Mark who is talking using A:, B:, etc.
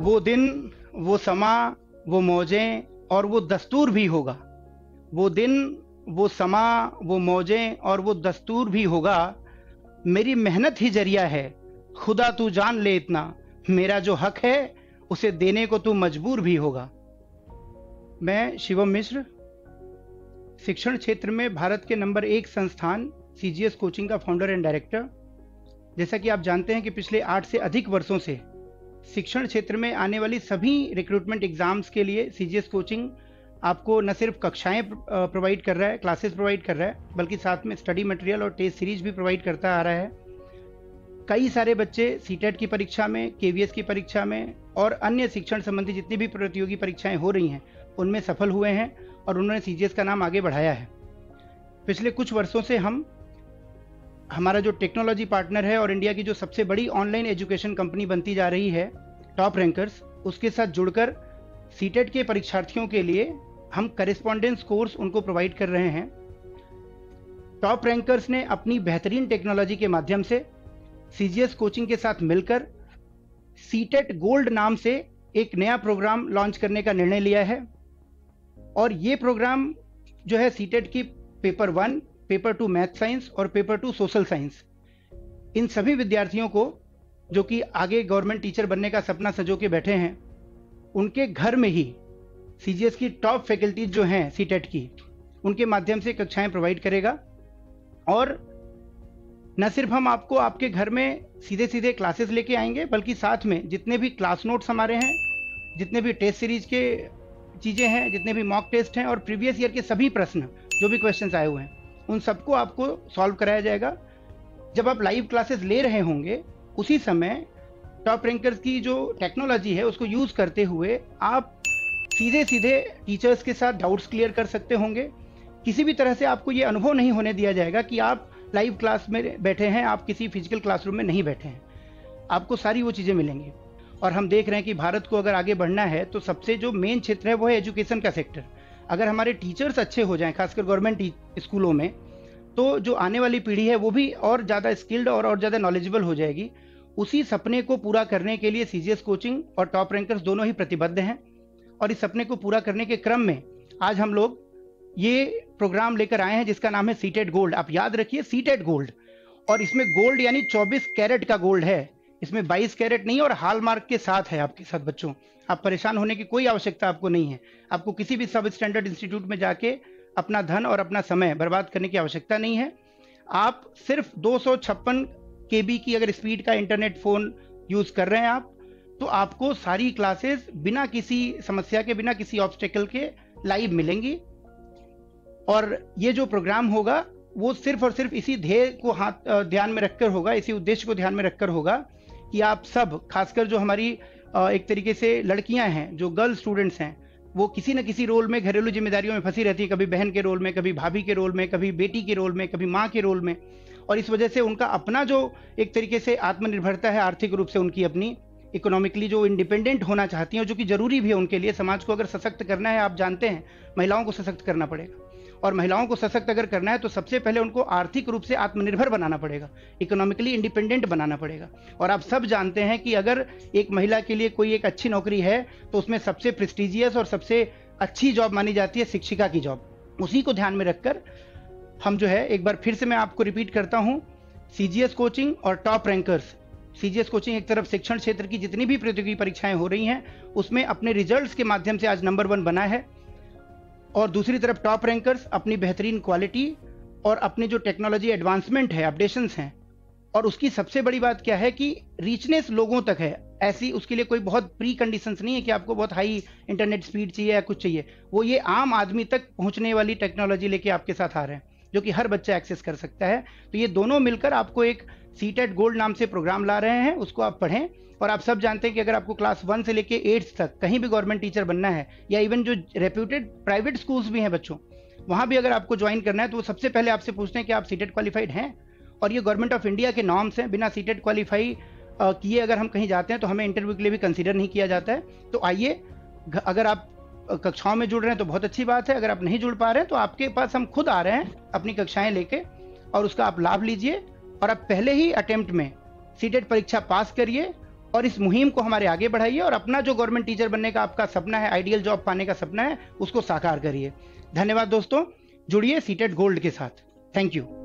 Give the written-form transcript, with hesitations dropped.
A: वो दिन, वो समा, वो मौजें और वो दस्तूर भी होगा। वो दिन, वो समा, वो मौजें और वो दस्तूर भी होगा। मेरी मेहनत ही जरिया है, खुदा तू जान ले इतना, मेरा जो हक है उसे देने को तू मजबूर भी होगा। मैं शिवम मिश्र, शिक्षण क्षेत्र में भारत के नंबर 1 संस्थान सीजीएस कोचिंग का फाउंडर एंड डायरेक्टर। जैसा कि आप जानते हैं कि पिछले 8 से अधिक वर्षों से शिक्षण क्षेत्र में आने वाली सभी रिक्रूटमेंट एग्जाम्स के लिए सीजीएस कोचिंग आपको न सिर्फ कक्षाएं प्रोवाइड कर रहा है, क्लासेस प्रोवाइड कर रहा है, बल्कि साथ में स्टडी मटेरियल और टेस्ट सीरीज भी प्रोवाइड करता आ रहा है। कई सारे बच्चे सीटेट की परीक्षा में, केवीएस की परीक्षा में और अन्य शिक्षण संबंधी जितनी भी प्रतियोगी परीक्षाएं हो रही हैं उनमें सफल हुए हैं और उन्होंने सीजीएस का नाम आगे बढ़ाया है। पिछले कुछ वर्षों से हमारा जो टेक्नोलॉजी पार्टनर है और इंडिया की जो सबसे बड़ी ऑनलाइन एजुकेशन कंपनी बनती जा रही है टॉप रैंकर्स, उसके साथ जुड़कर सीटेट के परीक्षार्थियों के लिए हम करेस्पॉन्डेंस कोर्स उनको प्रोवाइड कर रहे हैं। टॉप रैंकर्स ने अपनी बेहतरीन टेक्नोलॉजी के माध्यम से सीजीएस कोचिंग के साथ मिलकर सीटेट गोल्ड नाम से एक नया प्रोग्राम लॉन्च करने का निर्णय लिया है। और ये प्रोग्राम जो है सीटेट की पेपर 1, पेपर 2 मैथ साइंस और पेपर 2 सोशल साइंस, इन सभी विद्यार्थियों को जो कि आगे गवर्नमेंट टीचर बनने का सपना सजो के बैठे हैं, उनके घर में ही सीजीएस की टॉप फैकल्टीज जो हैं सीटेट की, उनके माध्यम से कक्षाएं प्रोवाइड करेगा। और न सिर्फ हम आपको आपके घर में सीधे सीधे क्लासेस लेके आएंगे, बल्कि साथ में जितने भी क्लास नोट्स हमारे हैं, जितने भी टेस्ट सीरीज के चीज़ें हैं, जितने भी मॉक टेस्ट हैं और प्रीवियस ईयर के सभी प्रश्न जो भी क्वेश्चंस आए हुए हैं, उन सबको आपको सॉल्व कराया जाएगा। जब आप लाइव क्लासेस ले रहे होंगे उसी समय टॉप रैंकर्स की जो टेक्नोलॉजी है उसको यूज़ करते हुए आप सीधे सीधे टीचर्स के साथ डाउट्स क्लियर कर सकते होंगे। किसी भी तरह से आपको ये अनुभव नहीं होने दिया जाएगा कि आप लाइव क्लास में बैठे हैं, आप किसी फिजिकल क्लासरूम में नहीं बैठे हैं। आपको सारी वो चीज़ें मिलेंगी। और हम देख रहे हैं कि भारत को अगर आगे बढ़ना है तो सबसे जो मेन क्षेत्र है वो है एजुकेशन का सेक्टर। अगर हमारे टीचर्स अच्छे हो जाएं, खासकर गवर्नमेंट स्कूलों में, तो जो आने वाली पीढ़ी है वो भी और ज़्यादा स्किल्ड और ज़्यादा नॉलेजेबल हो जाएगी। उसी सपने को पूरा करने के लिए सीजीएस कोचिंग और टॉप रैंकर्स दोनों ही प्रतिबद्ध हैं। और इस सपने को पूरा करने के क्रम में आज हम लोग ये प्रोग्राम लेकर आए हैं जिसका नाम है सीटेट गोल्ड। आप याद रखिए, सीटेट गोल्ड। और इसमें गोल्ड यानी 24 कैरेट का गोल्ड है, इसमें 22 कैरेट नहीं, और हॉलमार्क के साथ है आपके साथ। बच्चों, आप परेशान होने की कोई आवश्यकता आपको नहीं है। आपको किसी भी सब स्टैंडर्ड इंस्टीट्यूट में जाके अपना धन और अपना समय बर्बाद करने की आवश्यकता नहीं है। आप सिर्फ 256 KB की अगर स्पीड का इंटरनेट फ़ोन यूज़ कर रहे हैं आप, तो आपको सारी क्लासेस बिना किसी समस्या के, बिना किसी ऑब्स्टेकल के लाइव मिलेंगी। और ये जो प्रोग्राम होगा वो सिर्फ और सिर्फ इसी ध्येय को ध्यान में रखकर होगा, इसी उद्देश्य को ध्यान में रखकर होगा कि आप सब, खासकर जो हमारी एक तरीके से लड़कियां हैं, जो गर्ल स्टूडेंट्स हैं, वो किसी न किसी रोल में, घरेलू जिम्मेदारियों में फंसी रहती है, कभी बहन के रोल में, कभी भाभी के रोल में, कभी बेटी के रोल में, कभी माँ के रोल में। और इस वजह से उनका अपना जो एक तरीके से आत्मनिर्भरता है, आर्थिक रूप से उनकी अपनी इकोनॉमिकली जो इंडिपेंडेंट होना चाहती हैं, जो कि जरूरी भी है उनके लिए। समाज को अगर सशक्त करना है, आप जानते हैं, महिलाओं को सशक्त करना पड़ेगा। और महिलाओं को सशक्त अगर करना है तो सबसे पहले उनको आर्थिक रूप से आत्मनिर्भर बनाना पड़ेगा, इकोनॉमिकली इंडिपेंडेंट बनाना पड़ेगा। और आप सब जानते हैं कि अगर एक महिला के लिए कोई एक अच्छी नौकरी है तो उसमें सबसे प्रेस्टिजियस और सबसे अच्छी जॉब मानी जाती है शिक्षिका की जॉब। उसी को ध्यान में रखकर हम जो है, एक बार फिर से मैं आपको रिपीट करता हूँ, सीजीएस कोचिंग और टॉप रैंकर्स। सीजीएस कोचिंग एक तरफ शिक्षण क्षेत्र की जितनी भी प्रतियोगी परीक्षाएं हो रही हैं उसमें अपने रिजल्ट्स के माध्यम से आज नंबर 1 बना है, और दूसरी तरफ टॉप रैंकर्स अपनी बेहतरीन क्वालिटी और अपनी जो टेक्नोलॉजी एडवांसमेंट है, अपडेशंस हैं, और उसकी सबसे बड़ी बात क्या है कि रीचनेस लोगों तक है। ऐसी उसके लिए कोई बहुत प्री कंडीशंस नहीं है कि आपको बहुत हाई इंटरनेट स्पीड चाहिए या कुछ चाहिए। वो ये आम आदमी तक पहुंचने वाली टेक्नोलॉजी लेके आपके साथ आ रहे हैं, जो कि हर बच्चा एक्सेस कर सकता है। तो ये दोनों मिलकर आपको एक सीटेट गोल्ड नाम से प्रोग्राम ला रहे हैं, उसको आप पढ़ें। और आप सब जानते हैं कि अगर आपको क्लास 1 से लेके 8th तक कहीं भी गवर्नमेंट टीचर बनना है, या इवन जो रेप्यूटेड प्राइवेट स्कूल्स भी हैं बच्चों, वहाँ भी अगर आपको ज्वाइन करना है तो वो सबसे पहले आपसे पूछते हैं कि आप सीटेट क्वालिफाइड हैं। और ये गवर्नमेंट ऑफ इंडिया के नॉर्म्स हैं। बिना सीटेट क्वालिफाई किए अगर हम कहीं जाते हैं तो हमें इंटरव्यू के लिए भी कंसिडर नहीं किया जाता है। तो आइए, अगर आप कक्षाओं में जुड़ रहे हैं तो बहुत अच्छी बात है। अगर आप नहीं जुड़ पा रहे हैं तो आपके पास हम खुद आ रहे हैं अपनी कक्षाएं लेके, और उसका आप लाभ लीजिए। और आप पहले ही अटेम्प्ट में सीटेट परीक्षा पास करिए और इस मुहिम को हमारे आगे बढ़ाइए और अपना जो गवर्नमेंट टीचर बनने का आपका सपना है, आइडियल जॉब पाने का सपना है, उसको साकार करिए। धन्यवाद दोस्तों, जुड़िए सीटेट गोल्ड के साथ। Thank you.